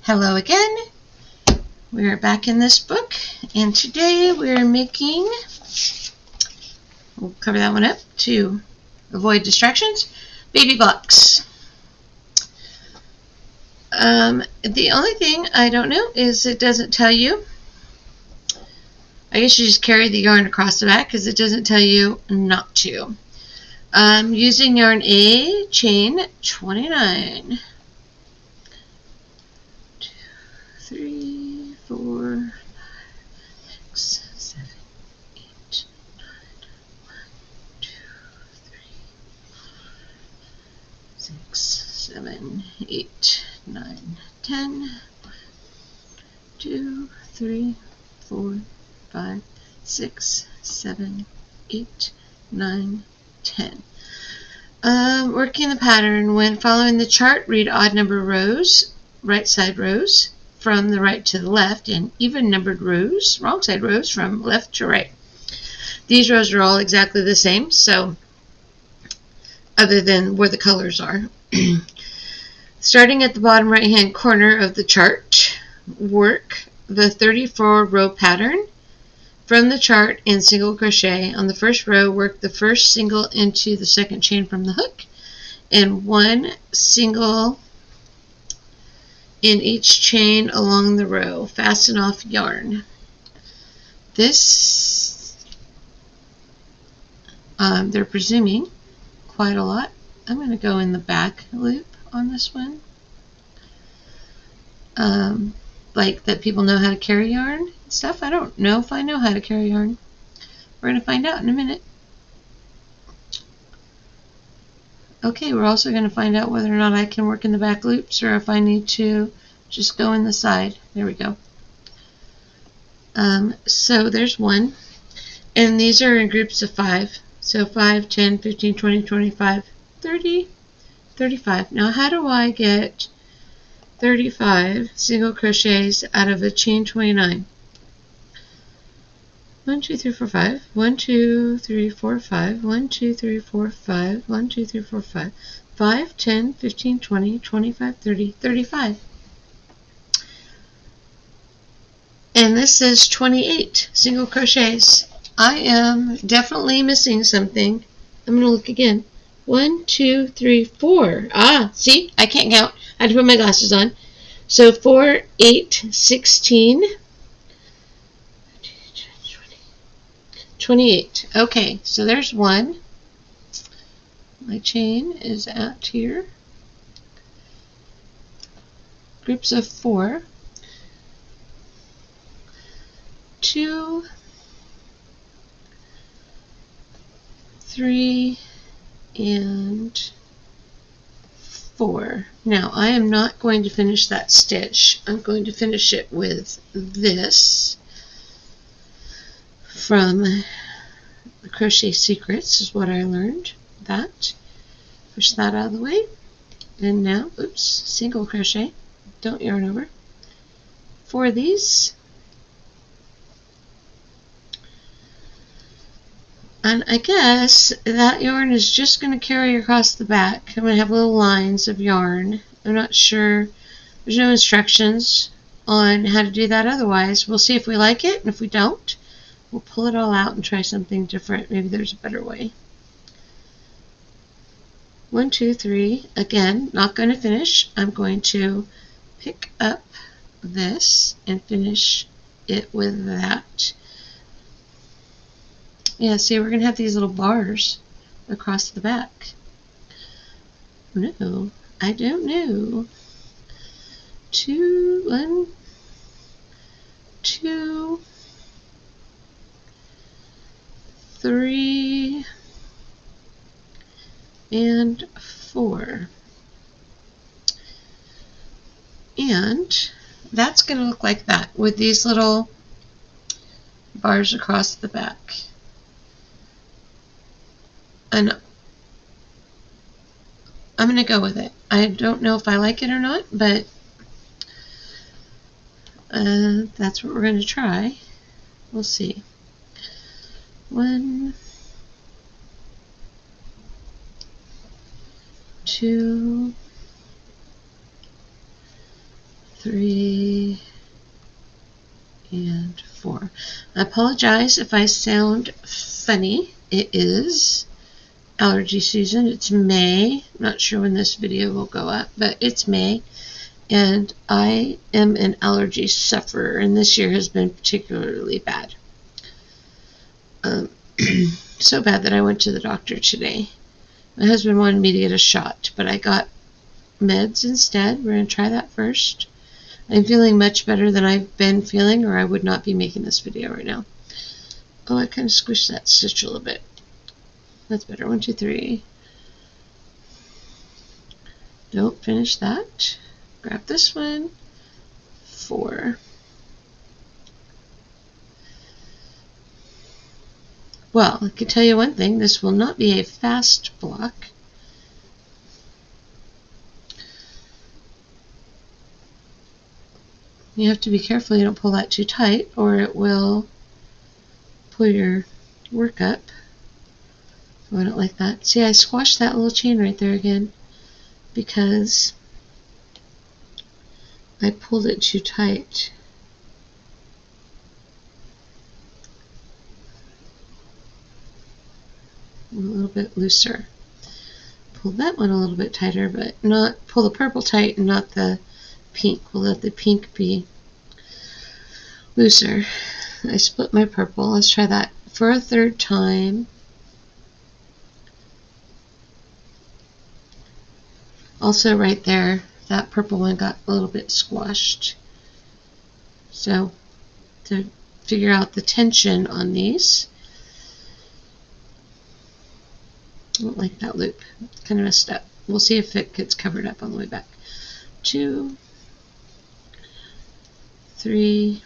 Hello again. We are back in this book, and today we are making, we'll cover that one up to avoid distractions, baby blocks. The only thing I don't know is it doesn't tell you. I guess you just carry the yarn across the back because it doesn't tell you not to. Using yarn A, chain 29. 2, 3, 4, 5, 6, 7, 8, 9, 1, 2, 3, 6, 7, 8, 9, 10, 1, 2, 3, 4, 5, 6, 7, 8, 9, 10. Working the pattern. When following the chart, read odd number rows, right side rows from the right to the left, and even numbered rows, wrong side rows from left to right. These rows are all exactly the same, so other than where the colors are. Starting at the bottom right hand corner of the chart, work the 34 row pattern from the chart in single crochet. On the first row, work the first single into the second chain from the hook and one single in each chain along the row. Fasten off yarn. This, they're presuming quite a lot. I'm going to go in the back loop on this one. Like that people know how to carry yarn and stuff. I don't know if I know how to carry yarn. We're going to find out in a minute. Okay, we're also going to find out whether or not I can work in the back loops or if I need to just go in the side. There we go. So there's one. And these are in groups of 5. So 5, 10, 15, 20, 25, 30, 35. Now how do I get 35 single crochets out of a chain 29? 1, 2, 3, 4, 5. 1, 2, 3, 4, 5. 1, 2, 3, 4, 5. 1, 2, 3, 4, 5. 5, 10, 15, 20, 25, 30, 35. And this says 28 single crochets. I am definitely missing something. I'm going to look again. 1, 2, 3, 4. Ah, see? I can't count. I had to put my glasses on. So 4, 8, 16, 28. Okay, so there's one. My chain is out here. Groups of 4. 2, 3, and 4. Now I am not going to finish that stitch. I'm going to finish it with this from the Crochet Secrets is what I learned. That. Push that out of the way. And now, oops, single crochet. Don't yarn over. 4 of these. And I guess that yarn is just going to carry across the back. I'm going to have little lines of yarn. I'm not sure. There's no instructions on how to do that otherwise. We'll see if we like it, and if we don't, we'll pull it all out and try something different. Maybe there's a better way. 1, 2, 3. Again, not going to finish. I'm going to pick up this and finish it with that. Yeah, see, we're going to have these little bars across the back. No, I don't know. 2, 1, 2, 3, and 4. And that's going to look like that with these little bars across the back. And I'm going to go with it. I don't know if I like it or not, but that's what we're going to try. We'll see. 1, 2, 3 and 4. I apologize if I sound funny. It is allergy season. It's May. I'm not sure when this video will go up, but it's May, and I am an allergy sufferer, and this year has been particularly bad. So bad that I went to the doctor today. My husband wanted me to get a shot, but I got meds instead. We're going to try that first. I'm feeling much better than I've been feeling, or I would not be making this video right now. Oh, I kind of squished that stitch a little bit. That's better. 1, 2, 3. Don't finish that. Grab this one. 4. Well, I can tell you one thing. This will not be a fast block. You have to be careful you don't pull that too tight, or it will pull your work up. So I don't like that. See, I squashed that little chain right there again because I pulled it too tight. A little bit looser. Pull that one a little bit tighter, but not pull the purple tight and not the pink. We'll let the pink be looser. I split my purple. Let's try that for a third time. Also right there, that purple one got a little bit squashed. So to figure out the tension on these, I don't like that loop. Kind of messed up. We'll see if it gets covered up on the way back. 2, 3,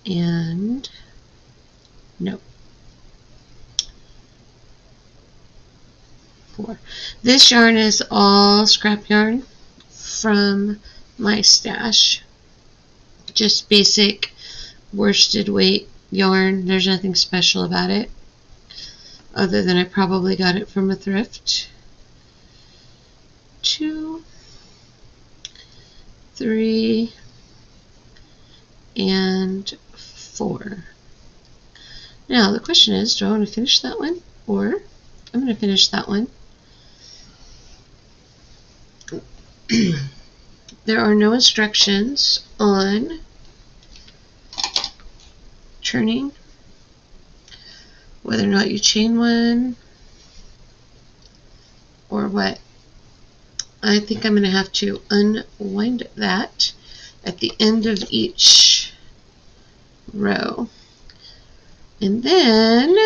and no. 4. This yarn is all scrap yarn from my stash. Just basic worsted weight yarn. There's nothing special about it, other than I probably got it from a thrift. 2, 3, and 4. Now the question is, do I want to finish that one, or I'm going to finish that one. There are no instructions on turning, whether or not you chain one or what. I think I'm going to have to unwind that at the end of each row. And then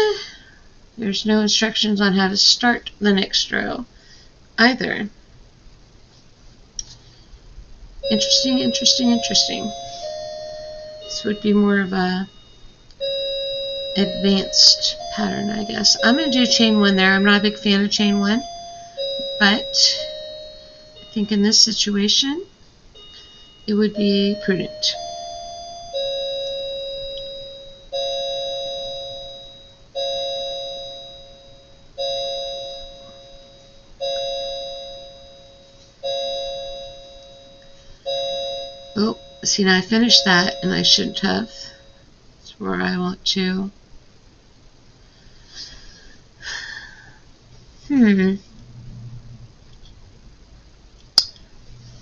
there's no instructions on how to start the next row either. Interesting, interesting, interesting. This would be more of a advanced pattern, I guess. I'm going to do chain 1 there. I'm not a big fan of chain 1, but I think in this situation it would be prudent. Oh, see, now I finished that and I shouldn't have. That's where I want to.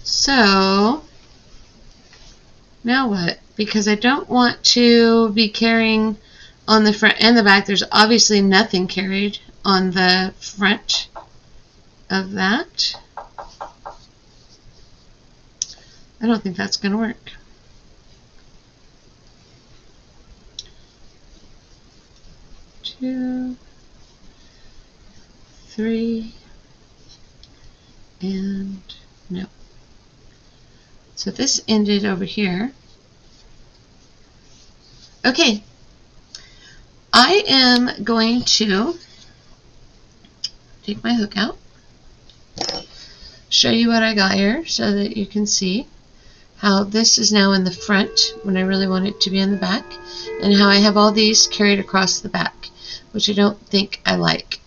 So, now what? Because I don't want to be carrying on the front and the back. There's obviously nothing carried on the front of that. I don't think that's going to work. Two, 3, and no. So this ended over here. Okay, I am going to take my hook out, show you what I got here so that you can see how this is now in the front when I really want it to be in the back, and how I have all these carried across the back, which I don't think I like.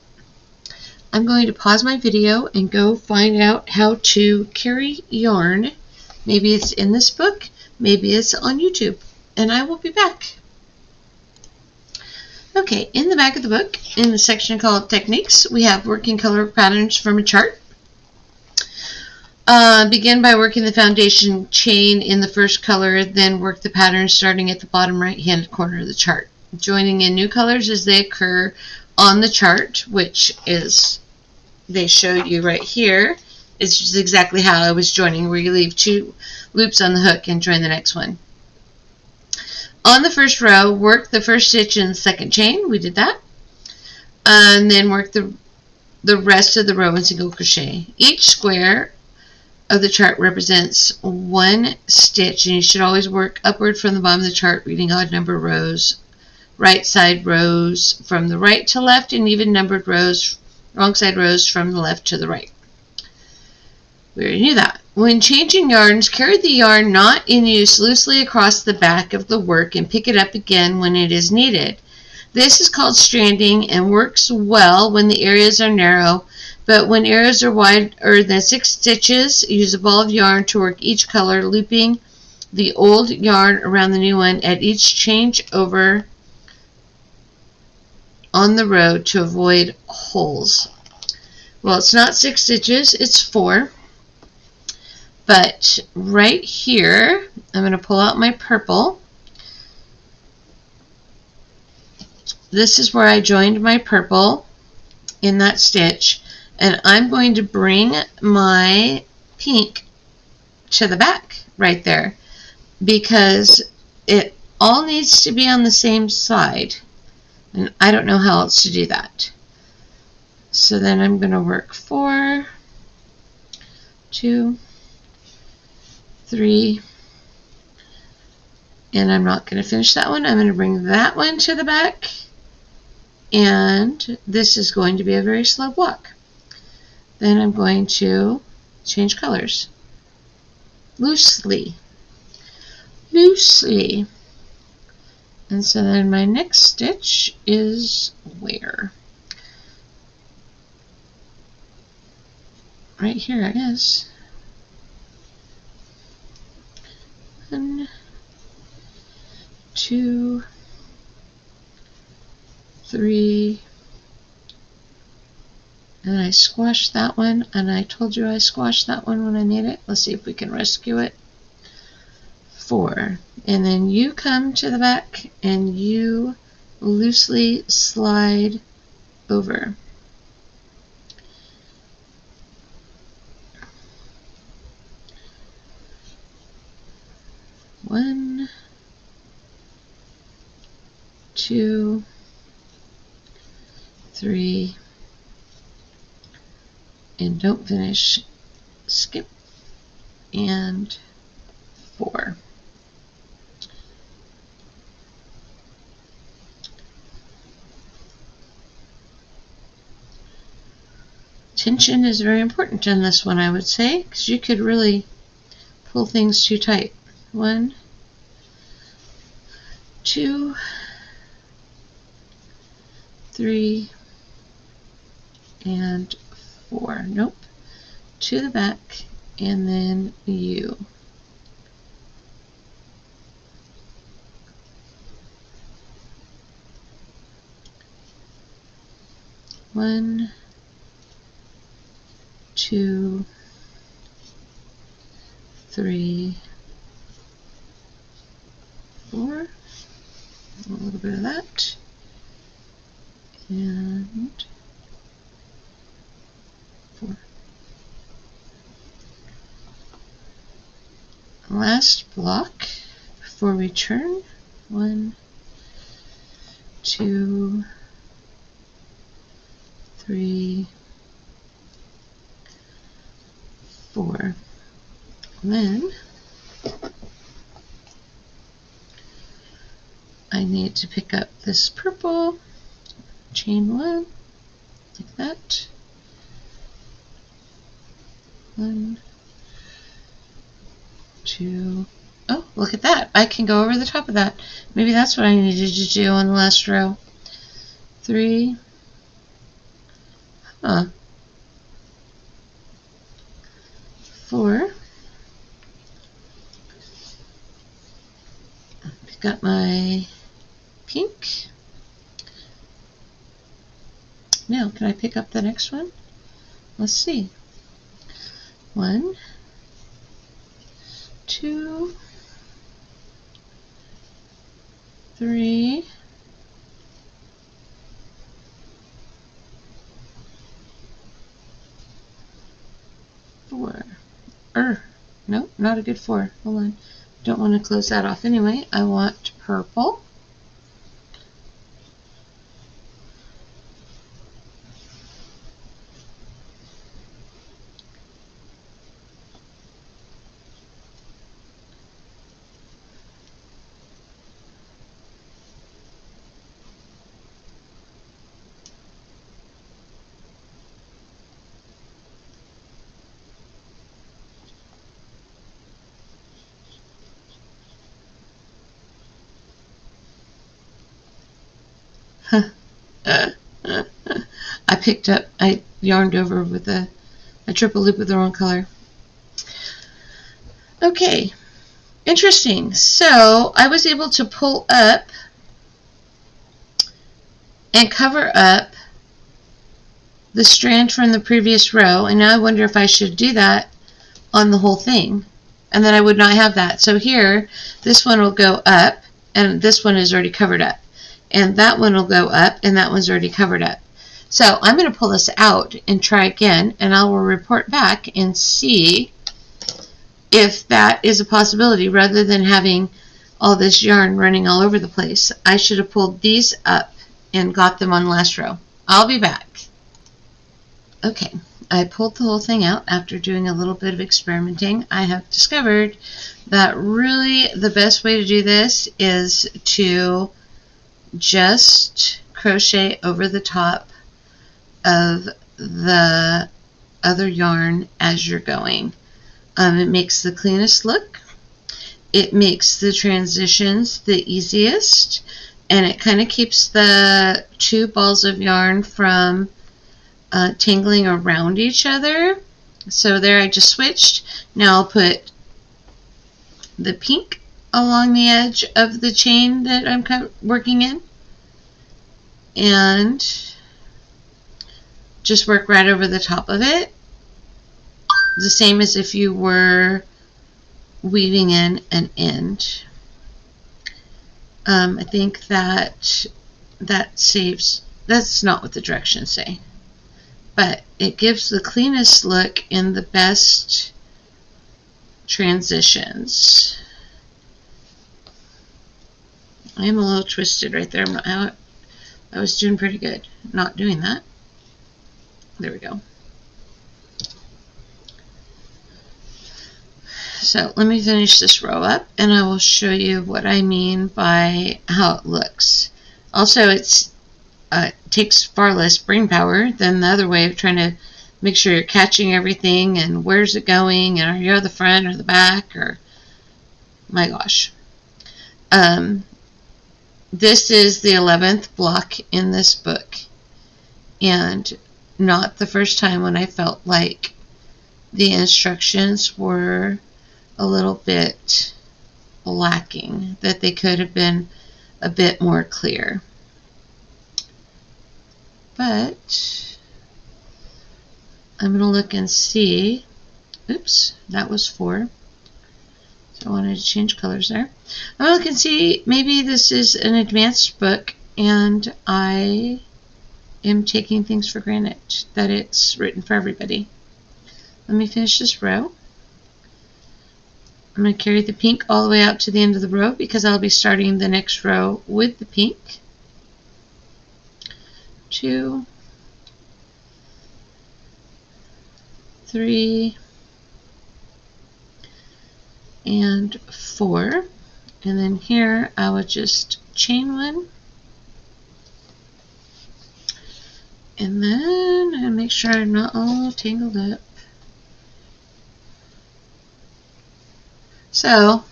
I'm going to pause my video and go find out how to carry yarn Maybe it's in this book, maybe it's on YouTube, and I will be back. Okay, in the back of the book, in the section called Techniques, we have working color patterns from a chart. Begin by working the foundation chain in the first color, then work the pattern starting at the bottom right-hand corner of the chart, joining in new colors as they occur on the chart, which is, they showed you right here. It's just exactly how I was joining, where you leave 2 loops on the hook and join the next one. On the first row, work the first stitch in the second chain. We did that. And then work the rest of the row in single crochet. Each square of the chart represents 1 stitch, and you should always work upward from the bottom of the chart, reading odd number rows, right side rows from the right to left, and even numbered rows, wrong side rows from the left to the right. We already knew that. When changing yarns, carry the yarn not in use loosely across the back of the work and pick it up again when it is needed. This is called stranding and works well when the areas are narrow, but when areas are wider than 6 stitches, use a ball of yarn to work each color, looping the old yarn around the new one at each change over on the row to avoid holes. Well, it's not 6 stitches, it's 4. But right here, I'm going to pull out my purple. This is where I joined my purple in that stitch, and I'm going to bring my pink to the back right there, because it all needs to be on the same side, and I don't know how else to do that. So then I'm going to work 4, 2, 3, and I'm not going to finish that one. I'm going to bring that one to the back, and this is going to be a very slow block. Then I'm going to change colors loosely, and so then my next stitch is where? Right here, I guess. 1, 2, 3, and I squashed that one, and I told you I squashed that one when I made it. Let's see if we can rescue it. 4, and then you come to the back and you loosely slide over. One, 2, 3, and don't finish, skip, and 4. Tension is very important in this one, I would say, because you could really pull things too tight. 1, 2, 3, and 4. Nope. To the back, and then you. One, 2, 3, 4. A little bit of that, and 4. Last block before we turn. 1, 2, 3, 4. And then I need to pick up this purple, chain 1, like that. 1, 2. Oh, look at that. I can go over the top of that. Maybe that's what I needed to do on the last row. 3. Huh. 4. got my pink. Now, can I pick up the next one? Let's see. 1, 2, 3, 4. Nope, not a good 4. Hold on. Don't want to close that off anyway. I want purple. I yarned over with a triple loop with the wrong color. Okay, interesting. So I was able to pull up and cover up the strand from the previous row, and now I wonder if I should do that on the whole thing, and then I would not have that. So here, this one will go up, and this one is already covered up, and that one will go up, and that one's already covered up. So I'm going to pull this out and try again, and I will report back and see if that is a possibility. Rather than having all this yarn running all over the place, I should have pulled these up and got them on last row. I'll be back. Okay, I pulled the whole thing out after doing a little bit of experimenting. I have discovered that really the best way to do this is to just crochet over the top of the other yarn as you're going. It makes the cleanest look, it makes the transitions the easiest, and it kind of keeps the two balls of yarn from tangling around each other. So there, I just switched. Now I'll put the pink along the edge of the chain that I'm working in, and just work right over the top of it, the same as if you were weaving in an end. I think that saves, that's not what the directions say, but it gives the cleanest look and the best transitions. I am a little twisted right there. I was doing pretty good not doing that. There we go. So let me finish this row up, and I will show you what I mean by how it looks. Also, it takes far less brain power than the other way of trying to make sure you're catching everything and where's it going and are you at the front or the back, or my gosh. This is the 11th block in this book, and not the first time when I felt like the instructions were a little bit lacking, that they could have been a bit more clear. But I'm going to look and see. Oops, that was 4. So I wanted to change colors there. I'm going to look and see, maybe this is an advanced book and I am taking things for granted, that it's written for everybody. Let me finish this row. I'm going to carry the pink all the way out to the end of the row because I'll be starting the next row with the pink. 2, 3, and 4. And then here I would just chain 1. And then I make sure I'm not all tangled up. So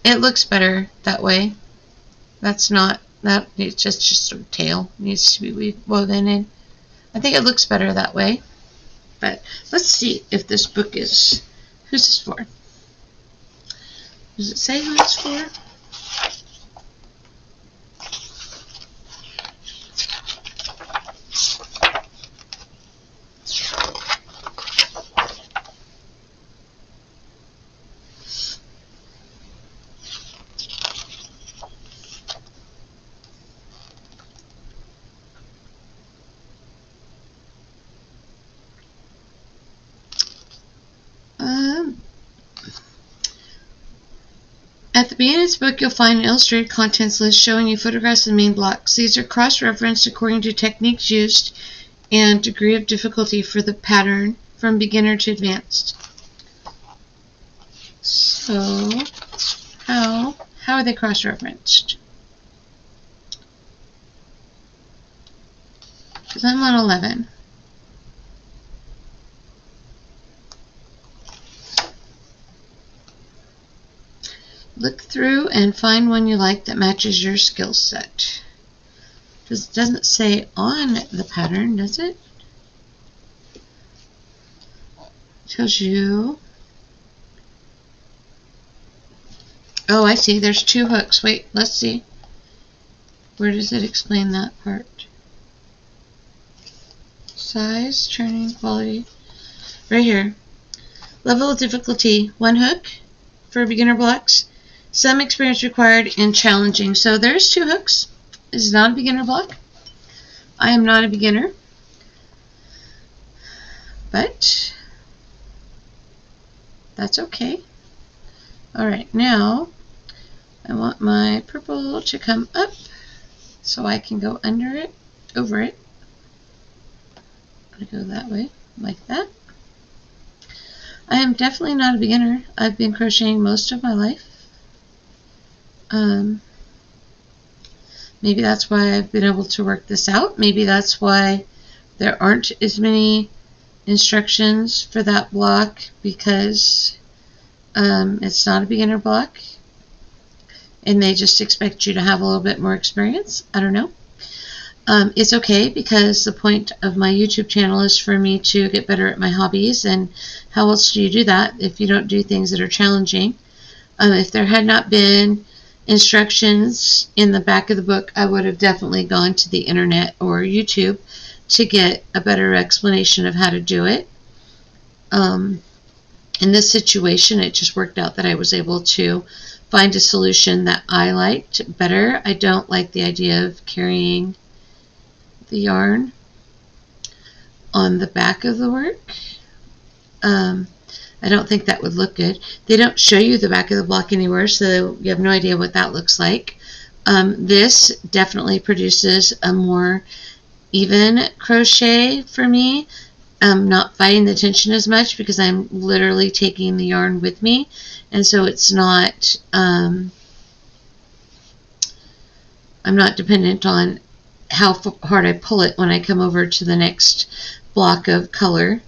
it looks better that way. That's not, that it's just a tail needs to be woven in. I think it looks better that way. But let's see if this book is, who's this for? Does it say who it's for? At the beginning of this book, you'll find an illustrated contents list showing you photographs of the main blocks. These are cross-referenced according to techniques used and degree of difficulty for the pattern from beginner to advanced. So, how are they cross-referenced? Because I'm on 11. Look through and find one you like that matches your skill set. It doesn't say on the pattern, does it? It tells you. Oh, I see. There's 2 hooks. Wait, let's see. Where does it explain that part? Size, turning, quality. Right here. Level of difficulty, 1 hook for beginner blocks. Some experience required and challenging. So there's 2 hooks. This is not a beginner block. I am not a beginner. But that's okay. Alright, now I want my purple to come up so I can go under it, over it. I'm going to go that way, like that. I am definitely not a beginner. I've been crocheting most of my life. Maybe that's why I've been able to work this out. Maybe that's why there aren't as many instructions for that block, because it's not a beginner block and they just expect you to have a little bit more experience. I don't know. It's okay, because the point of my YouTube channel is for me to get better at my hobbies, and how else do you do that if you don't do things that are challenging? If there had not been instructions in the back of the book, I would have definitely gone to the internet or YouTube to get a better explanation of how to do it. In this situation, it just worked out that I was able to find a solution that I liked better. I don't like the idea of carrying the yarn on the back of the work. I don't think that would look good. They don't show you the back of the block anywhere, so you have no idea what that looks like. This definitely produces a more even crochet for me. I'm not fighting the tension as much because I'm literally taking the yarn with me, and so it's not, I'm not dependent on how hard I pull it when I come over to the next block of color.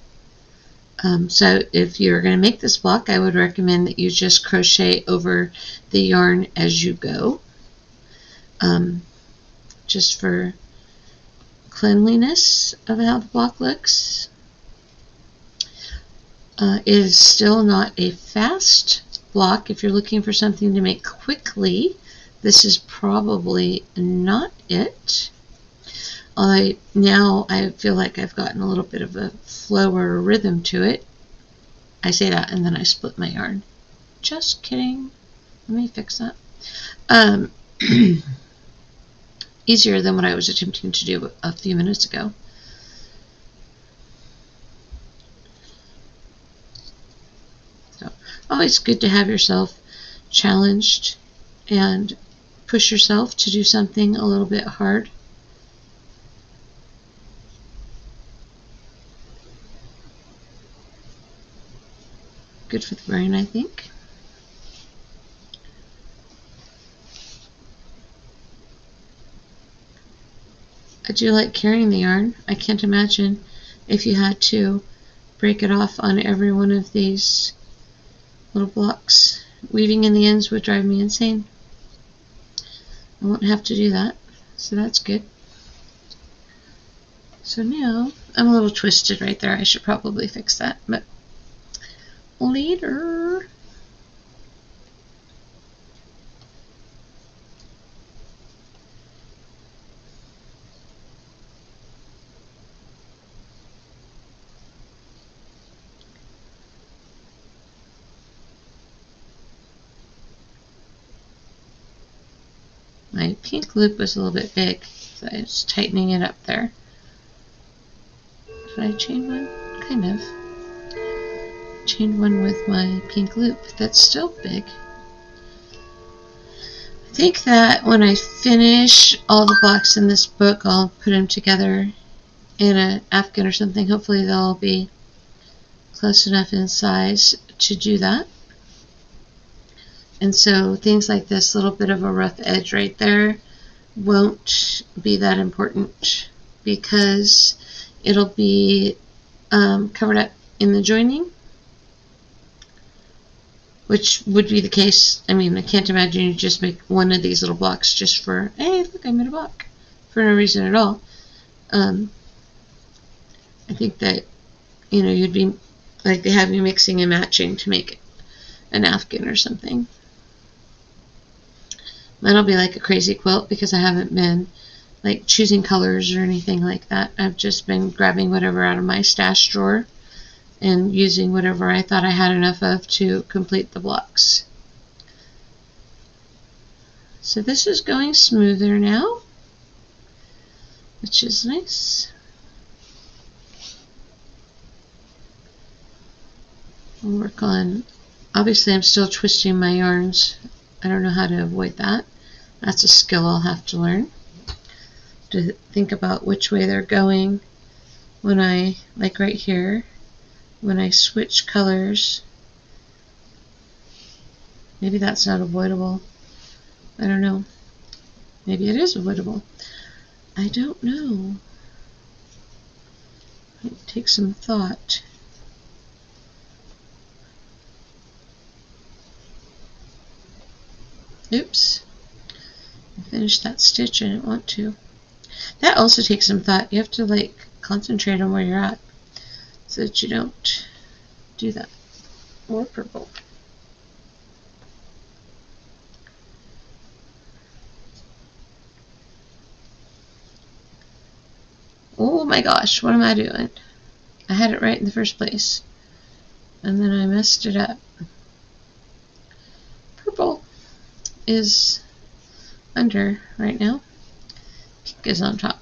So if you're going to make this block, I would recommend that you just crochet over the yarn as you go, just for cleanliness of how the block looks. It is still not a fast block. If you're looking for something to make quickly, this is probably not it. Now I feel like I've gotten a little bit of a flow or a rhythm to it. I say that and then I split my yarn. Just kidding. Let me fix that. Easier than what I was attempting to do a few minutes ago. So, always good to have yourself challenged and push yourself to do something a little bit hard. Good for the brain, I think. I do like carrying the yarn. I can't imagine if you had to break it off on every one of these little blocks. Weaving in the ends would drive me insane. I won't have to do that, so that's good. So now, I'm a little twisted right there. I should probably fix that, but later. My pink loop was a little bit big, so I was tightening it up there. Did I chain one? Kind of. Chained one with my pink loop. That's still big. I think that when I finish all the blocks in this book, I'll put them together in an afghan or something. Hopefully they'll be close enough in size to do that. And so things like this little bit of a rough edge right there won't be that important because it'll be covered up in the joining, which would be the case. I mean, I can't imagine you just make one of these little blocks just for, hey, look, I made a block, for no reason at all. I think that, you know, you'd be like, they have you mixing and matching to make an afghan or something. Mine'll be like a crazy quilt because I haven't been like choosing colors or anything like that. I've just been grabbing whatever out of my stash drawer and using whatever I thought I had enough of to complete the blocks. So this is going smoother now, which is nice. I'll work on, obviously I'm still twisting my yarns. I don't know how to avoid that. That's a skill I'll have to learn. To think about which way they're going when I, like right here, when I switch colors. Maybe that's not avoidable. I don't know. Maybe it is avoidable. I don't know. It takes some thought. Oops. I finished that stitch. I didn't want to. That also takes some thought. You have to like concentrate on where you're at so that you don't do that. More purple. Oh my gosh, what am I doing? I had it right in the first place. And then I messed it up. Purple is under right now. Pink is on top.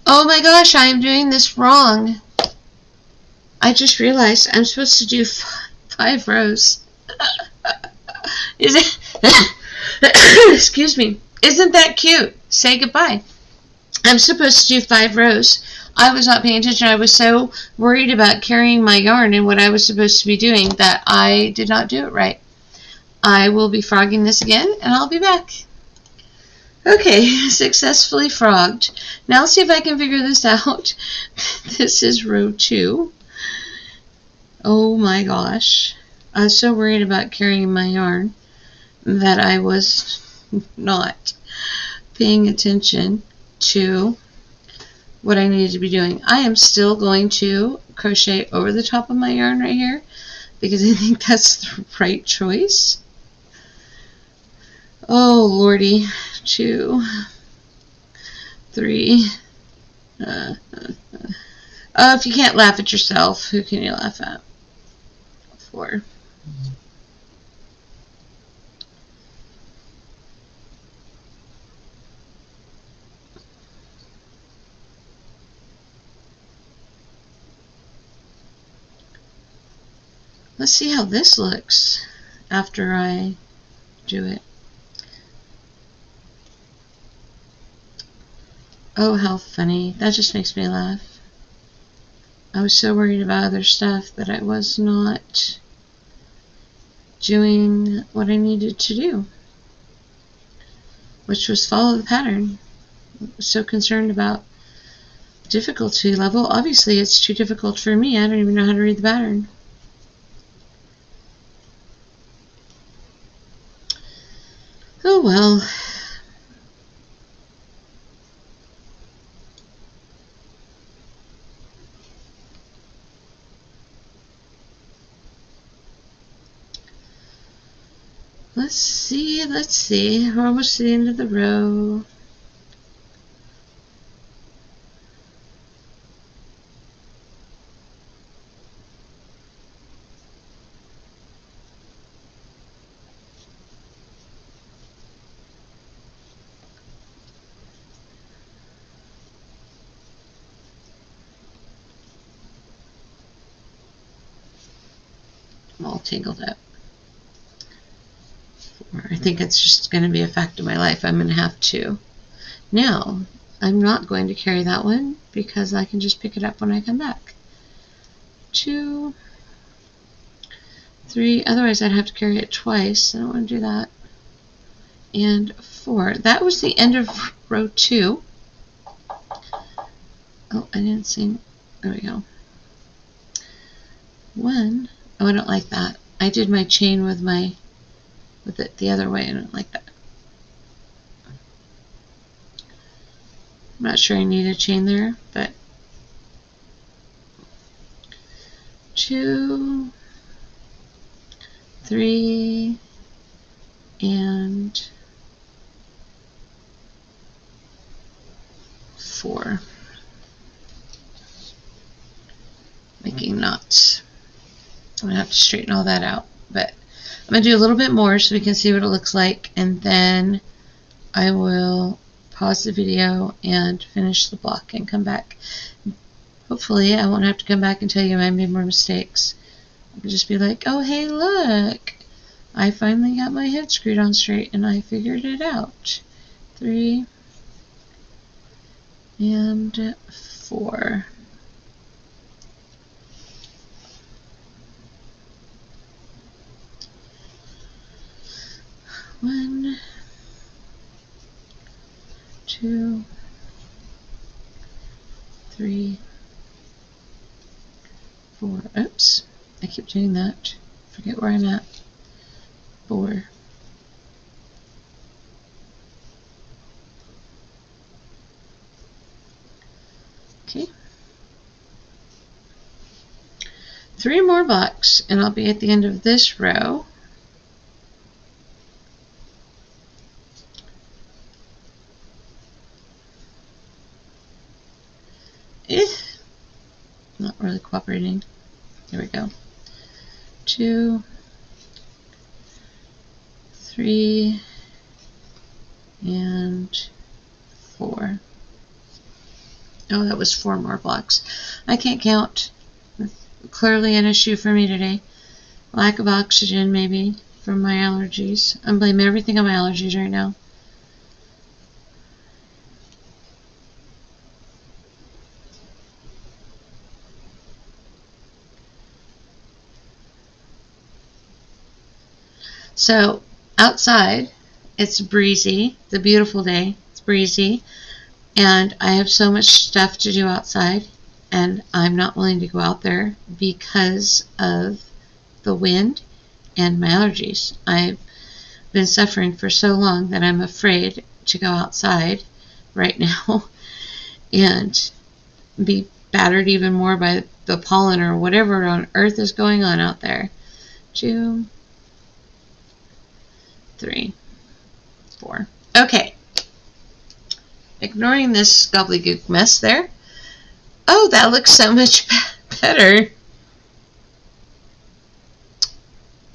Oh my gosh, I am doing this wrong. I just realized I'm supposed to do 5 rows. Is it? Excuse me. Isn't that cute? Say goodbye. I'm supposed to do 5 rows. I was not paying attention. I was so worried about carrying my yarn and what I was supposed to be doing that I did not do it right. I will be frogging this again and I'll be back. Okay, successfully frogged. Now let's see if I can figure this out. This is row 2. Oh my gosh. I was so worried about carrying my yarn that I was not paying attention to what I needed to be doing. I am still going to crochet over the top of my yarn right here because I think that's the right choice. Oh lordy. 2, 3. If you can't laugh at yourself, who can you laugh at? 4. Let's see how this looks after I do it. Oh, how funny. That just makes me laugh. I was so worried about other stuff that I was not doing what I needed to do, which was follow the pattern. I was so concerned about difficulty level. Obviously, it's too difficult for me. I don't even know how to read the pattern. Oh well. Let's see. We're almost to the end of the row. I'm all tangled up. I think it's just going to be a fact of my life. I'm going to have to. Now, I'm not going to carry that one because I can just pick it up when I come back. 2, 3, otherwise I'd have to carry it twice. I don't want to do that. And 4. That was the end of row 2. Oh, I didn't see. There we go. 1. Oh, I don't like that. I did my chain with it the other way. I don't like that. I'm not sure I need a chain there, but 2, 3, and 4. Making knots. I'm going to have to straighten all that out, but I'm going to do a little bit more so we can see what it looks like, and then I will pause the video and finish the block and come back. Hopefully I won't have to come back and tell you I made more mistakes. I can just be like, oh hey look, I finally got my head screwed on straight and I figured it out. 3 and 4. One, 2, 3, 4. Oops, I keep doing that. Forget where I'm at. 4. Okay. 3 more blocks, and I'll be at the end of this row. Not really cooperating. There we go. 2, 3, and 4. Oh, that was 4 more blocks. I can't count. Clearly an issue for me today. Lack of oxygen, maybe, from my allergies. I'm blaming everything on my allergies right now. So, outside, it's breezy. It's a beautiful day. It's breezy. And I have so much stuff to do outside, and I'm not willing to go out there because of the wind and my allergies. I've been suffering for so long that I'm afraid to go outside right now and be battered even more by the pollen or whatever on earth is going on out there. 2, 3, 4. Okay. Ignoring this gobbledygook mess there. Oh, that looks so much better.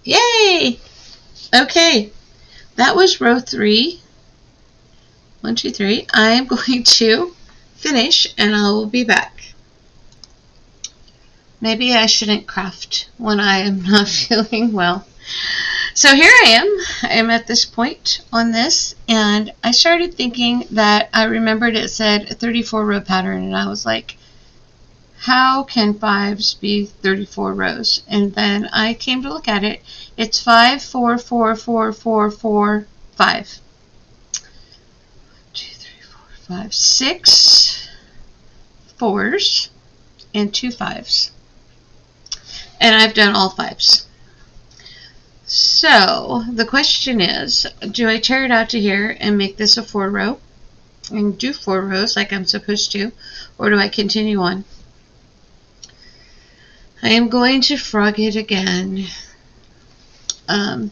Yay! Okay. That was row 3. 1, 2, 3. I'm going to finish and I will be back. Maybe I shouldn't craft when I am not feeling well. So here I am at this point on this, and I started thinking that I remembered it said a 34 row pattern, and I was like, how can 5s be 34 rows? And then I came to look at it. It's 5, 4, 4, 4, 4, 4, 5. 2, 3, 4, 5, 6 4s and 2 5s. And I've done all 5s. So the question is, do I tear it out to here and make this a 4 row and do 4 rows like I'm supposed to, or do I continue on? I am going to frog it again, and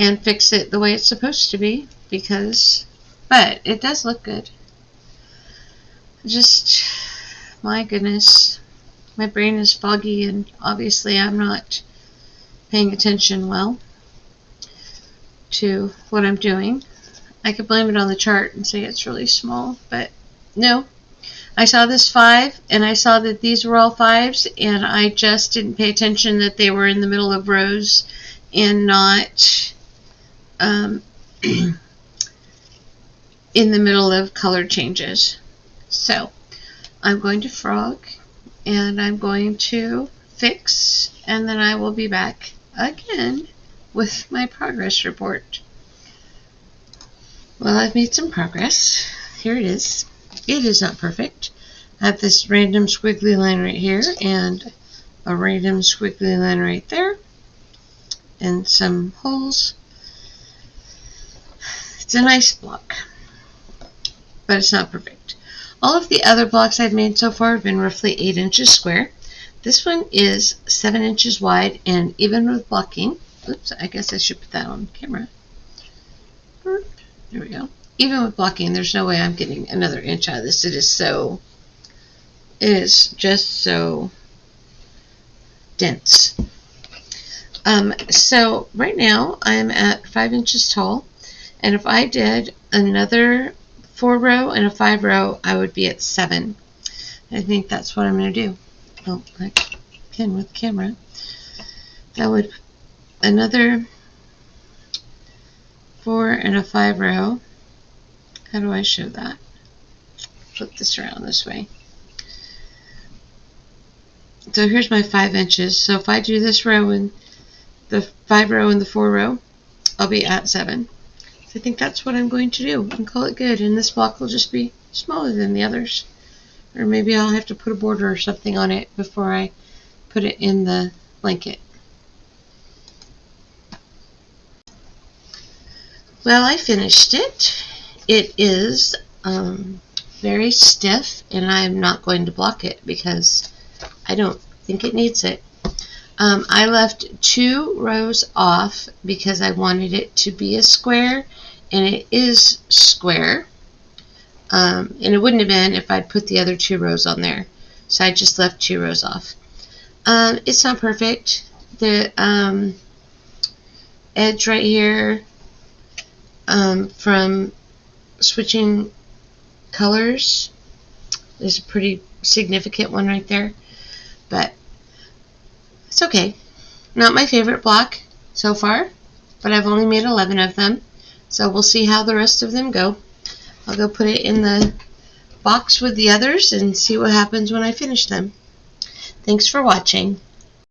and fix it the way it's supposed to be, but it does look good. Just, my goodness, my brain is foggy, and obviously I'm not paying attention well to what I'm doing. I could blame it on the chart and say it's really small, but no. I saw this 5, and I saw that these were all 5s, and I just didn't pay attention that they were in the middle of rows and not in the middle of color changes. So I'm going to frog, and I'm going to fix, and then I will be back again with my progress report. Well, I've made some progress. Here it is. It is not perfect. I have this random squiggly line right here and a random squiggly line right there and some holes. It's a nice block, but it's not perfect. All of the other blocks I've made so far have been roughly 8 inches square. This one is 7 inches wide, and even with blocking, oops, I guess I should put that on camera. There we go. Even with blocking, there's no way I'm getting another inch out of this. It is just so dense. So right now I'm at 5 inches tall, and if I did another 4-row and a 5-row, I would be at 7. I think that's what I'm going to do. Oh, I can with the camera. That would another 4 and a 5-row. How do I show that? Flip this around this way. So here's my 5 inches. So if I do this row and the 5-row and the 4-row, I'll be at 7. So I think that's what I'm going to do and call it good. And this block will just be smaller than the others. Or maybe I'll have to put a border or something on it before I put it in the blanket. Well, I finished it. It is very stiff, and I'm not going to block it because I don't think it needs it. I left 2 rows off because I wanted it to be a square, and it is square. And it wouldn't have been if I'd put the other 2 rows on there. So I just left 2 rows off. It's not perfect. The edge right here from switching colors is a pretty significant one right there, but it's okay. Not my favorite block so far, but I've only made 11 of them, so we'll see how the rest of them go. I'll go put it in the box with the others and see what happens when I finish them. Thanks for watching.